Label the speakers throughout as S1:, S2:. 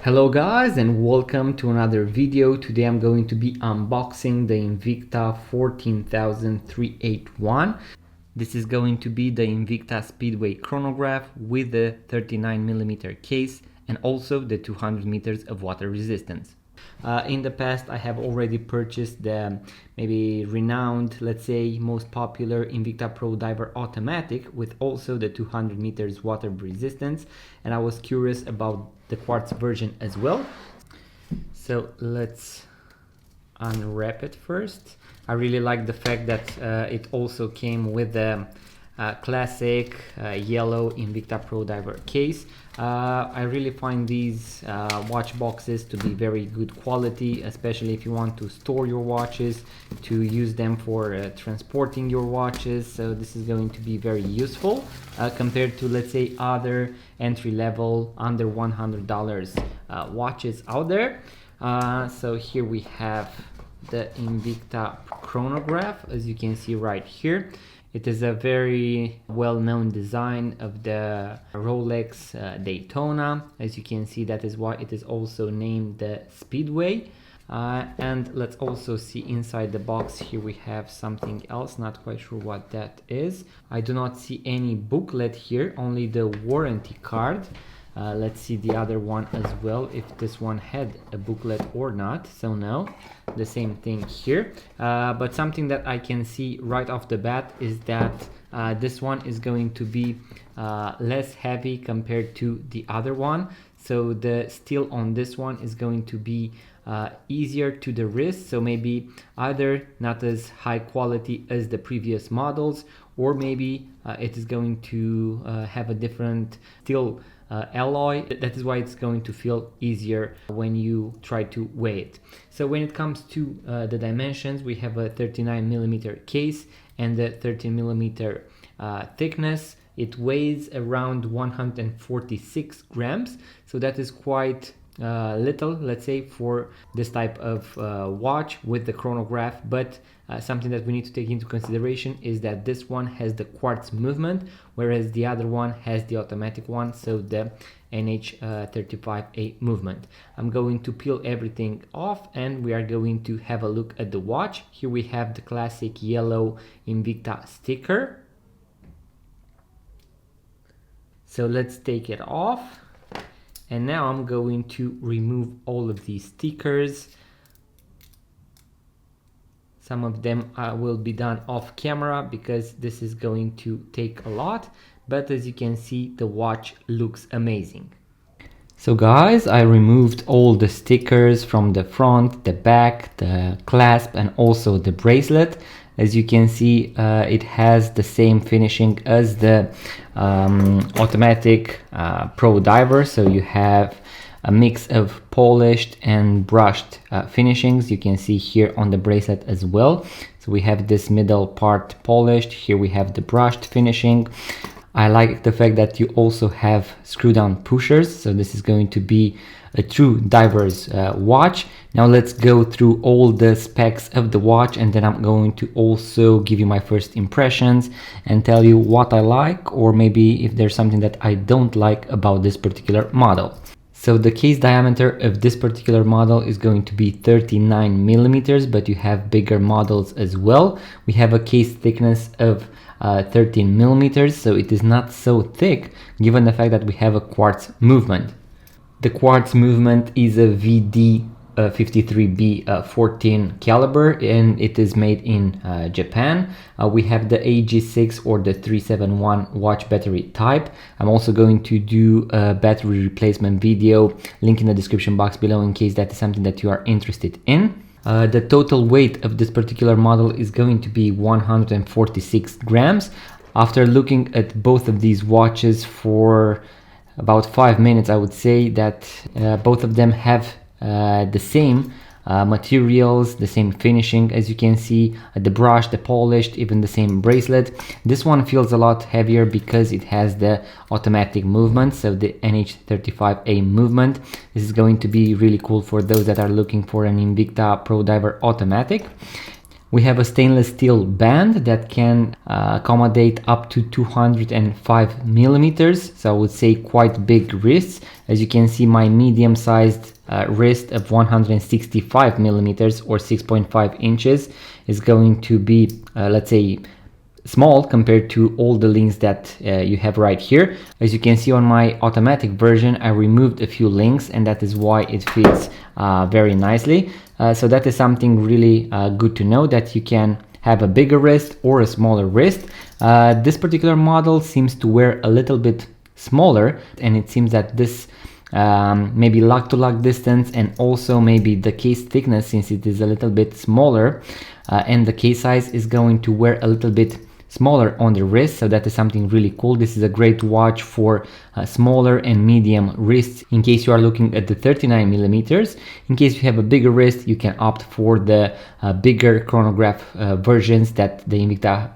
S1: Hello guys and welcome to another video. Today I'm going to be unboxing the Invicta 14381. This is going to be the Invicta Speedway Chronograph with the 39mm case and also the 200 meters of water resistance. In the past I have already purchased the maybe renowned, let's say most popular Invicta Pro Diver Automatic with also the 200 meters water resistance, and I was curious about the quartz version as well. So let's unwrap it first. I really like the fact that it also came with the classic yellow Invicta Pro Diver case. I really find these watch boxes to be very good quality, especially if you want to store your watches, to use them for transporting your watches. So this is going to be very useful compared to, let's say, other entry-level under $100 watches out there. So here we have the Invicta Chronograph, as you can see right here. It is a very well-known design of the Rolex Daytona. As you can see, that is why it is also named the Speedway. And let's also see inside the box. Here we have something else, not quite sure what that is. I do not see any booklet here, only the warranty card. Let's see the other one as well, if this one had a booklet or not. So no, the same thing here. But something that I can see right off the bat is that this one is going to be less heavy compared to the other one. So the steel on this one is going to be easier to the wrist, so maybe either not as high quality as the previous models, or maybe it is going to have a different steel alloy. That is why it's going to feel easier when you try to weigh it. So when it comes to the dimensions, we have a 39mm case and the 13mm thickness. It weighs around 146 grams, so that is quite little, let's say, for this type of watch with the chronograph. But something that we need to take into consideration is that this one has the quartz movement, whereas the other one has the automatic one, so the NH35A movement. I'm going to peel everything off and we are going to have a look at the watch. Here we have the classic yellow Invicta sticker. So let's take it off. And now I'm going to remove all of these stickers. Some of them will be done off camera because this is going to take a lot. But as you can see, the watch looks amazing. So guys, I removed all the stickers from the front, the back, the clasp, and also the bracelet. As you can see, it has the same finishing as the automatic Pro Diver. So you have a mix of polished and brushed finishings. You can see here on the bracelet as well. So we have this middle part polished. Here we have the brushed finishing. I like the fact that you also have screw down pushers. So this is going to be a true diver's watch. Now let's go through all the specs of the watch, and then I'm going to also give you my first impressions and tell you what I like, or maybe if there's something that I don't like about this particular model. So the case diameter of this particular model is going to be 39mm, but you have bigger models as well. We have a case thickness of 13mm, so it is not so thick given the fact that we have a quartz movement. The quartz movement is a VD 53B14 caliber, and it is made in Japan. We have the AG6 or the 371 watch battery type. I'm also going to do a battery replacement video, link in the description box below in case that is something that you are interested in. The total weight of this particular model is going to be 146 grams. After looking at both of these watches for about 5 minutes, I would say that both of them have the same materials, the same finishing. As you can see, the brush, the polished, even the same bracelet. This one feels a lot heavier because it has the automatic movement, so the NH35A movement. This is going to be really cool for those that are looking for an Invicta Pro Diver Automatic. We have a stainless steel band that can accommodate up to 205 millimeters, so I would say quite big wrists. As you can see, my medium-sized wrist of 165 millimeters or 6.5 inches is going to be, let's say, small compared to all the links that you have right here. As you can see on my automatic version, I removed a few links, and that is why it fits very nicely. So that is something really good to know, that you can have a bigger wrist or a smaller wrist. This particular model seems to wear a little bit smaller, and it seems that this maybe lug to lug distance, and also maybe the case thickness, since it is a little bit smaller, and the case size is going to wear a little bit smaller on the wrist. So that is something really cool. This is a great watch for smaller and medium wrists, in case you are looking at the 39 millimeters. In case you have a bigger wrist, you can opt for the bigger chronograph versions that the Invicta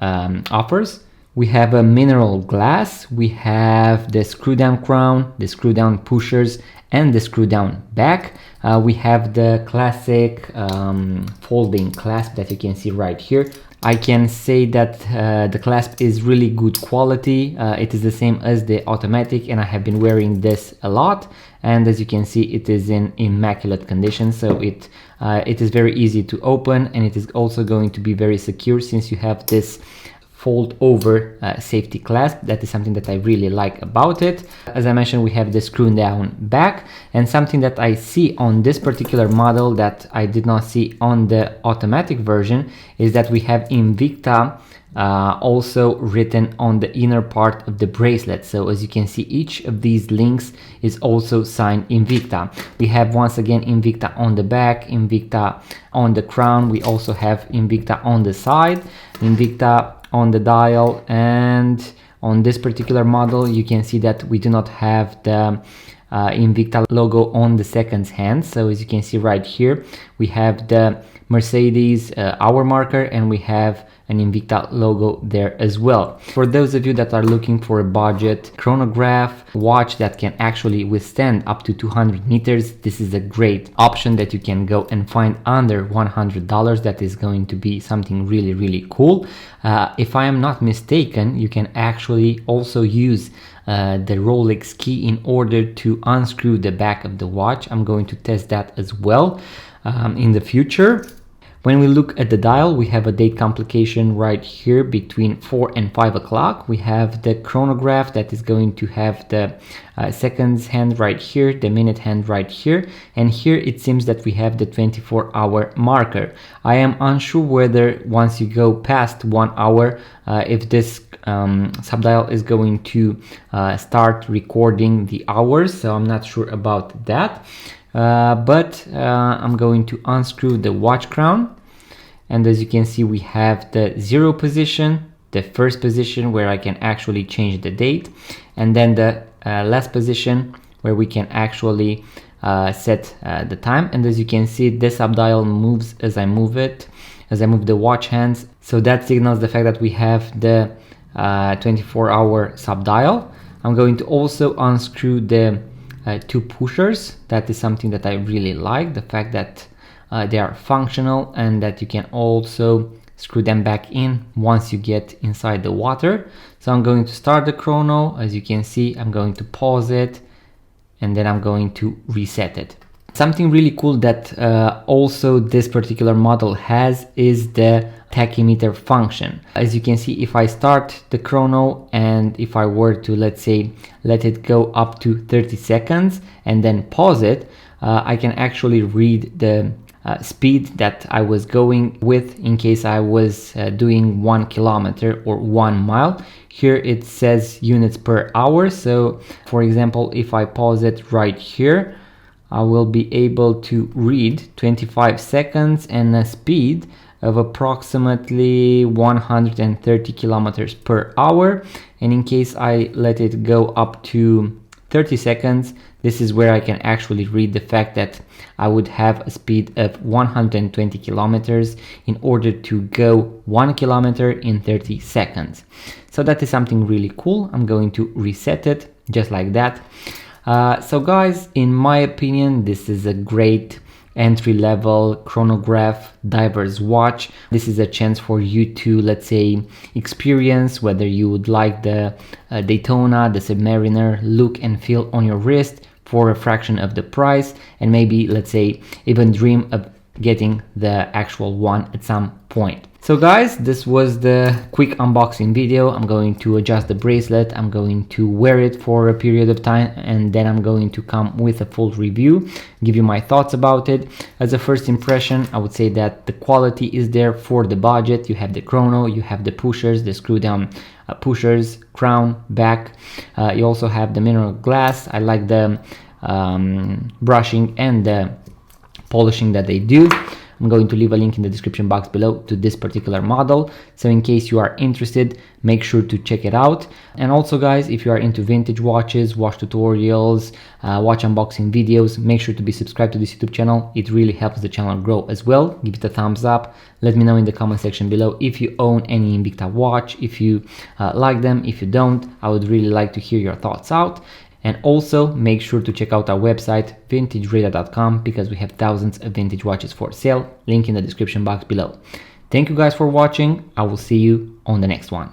S1: offers. We have a mineral glass, we have the screw down crown, the screw down pushers, and the screw down back. We have the classic folding clasp that you can see right here. I can say that the clasp is really good quality. It is the same as the automatic, and I have been wearing this a lot. And as you can see, it is in immaculate condition, so it is very easy to open, and it is also going to be very secure, since you have this fold over safety clasp. That is something that I really like about it. As I mentioned, we have the screw down back, and something that I see on this particular model that I did not see on the automatic version is that we have Invicta also written on the inner part of the bracelet. So as you can see, each of these links is also signed Invicta. We have once again Invicta on the back, Invicta on the crown. We also have Invicta on the side, Invicta on the dial, and on this particular model you can see that we do not have the Invicta logo on the seconds hand. So as you can see right here, we have the Mercedes hour marker, and we have an Invicta logo there as well. For those of you that are looking for a budget chronograph watch that can actually withstand up to 200 meters, this is a great option that you can go and find under $100. That is going to be something really, really cool. If I am not mistaken, you can actually also use the Rolex key in order to unscrew the back of the watch. I'm going to test that as well in the future. When we look at the dial, we have a date complication right here between 4 and 5 o'clock. We have the chronograph that is going to have the seconds hand right here, the minute hand right here, and here it seems that we have the 24-hour marker. I am unsure whether once you go past 1 hour, if this subdial is going to start recording the hours, so I'm not sure about that. But I'm going to unscrew the watch crown, and as you can see, we have the 0 position, the first position where I can actually change the date, and then the last position where we can actually set the time. And as you can see, this subdial moves as I move it, as I move the watch hands, so that signals the fact that we have the 24-hour subdial. I'm going to also unscrew the 2 pushers. That is something that I really like, the fact that they are functional and that you can also screw them back in once you get inside the water. So I'm going to start the chrono. As you can see, I'm going to pause it, and then I'm going to reset it. Something really cool that also this particular model has is the tachymeter function. As you can see, if I start the chrono and if I were to, let's say, let it go up to 30 seconds and then pause it, I can actually read the speed that I was going with in case I was doing 1 kilometer or 1 mile. Here it says units per hour. So for example, if I pause it right here, I will be able to read 25 seconds and a speed of approximately 130 kilometers per hour. And in case I let it go up to 30 seconds, this is where I can actually read the fact that I would have a speed of 120 kilometers in order to go 1 kilometer in 30 seconds. So that is something really cool. I'm going to reset it just like that. So guys, in my opinion, this is a great entry-level chronograph diver's watch. This is a chance for you to, let's say, experience whether you would like the Daytona, the Submariner look and feel on your wrist for a fraction of the price, and maybe, let's say, even dream of getting the actual one at some point. So guys, this was the quick unboxing video. I'm going to adjust the bracelet, I'm going to wear it for a period of time, and then I'm going to come with a full review, give you my thoughts about it. As a first impression, I would say that the quality is there for the budget. You have the chrono, you have the pushers, the screw down pushers, crown, back. You also have the mineral glass. I like the brushing and the polishing that they do. I'm going to leave a link in the description box below to this particular model, so in case you are interested, make sure to check it out. And also guys, if you are into vintage watches, watch tutorials, watch unboxing videos, make sure to be subscribed to this YouTube channel. It really helps the channel grow as well. Give it a thumbs up. Let me know in the comment section below if you own any Invicta watch, if you like them. If you don't, I would really like to hear your thoughts out. And also make sure to check out our website vintageradar.com, because we have thousands of vintage watches for sale. Link in the description box below. Thank you guys for watching. I will see you on the next one.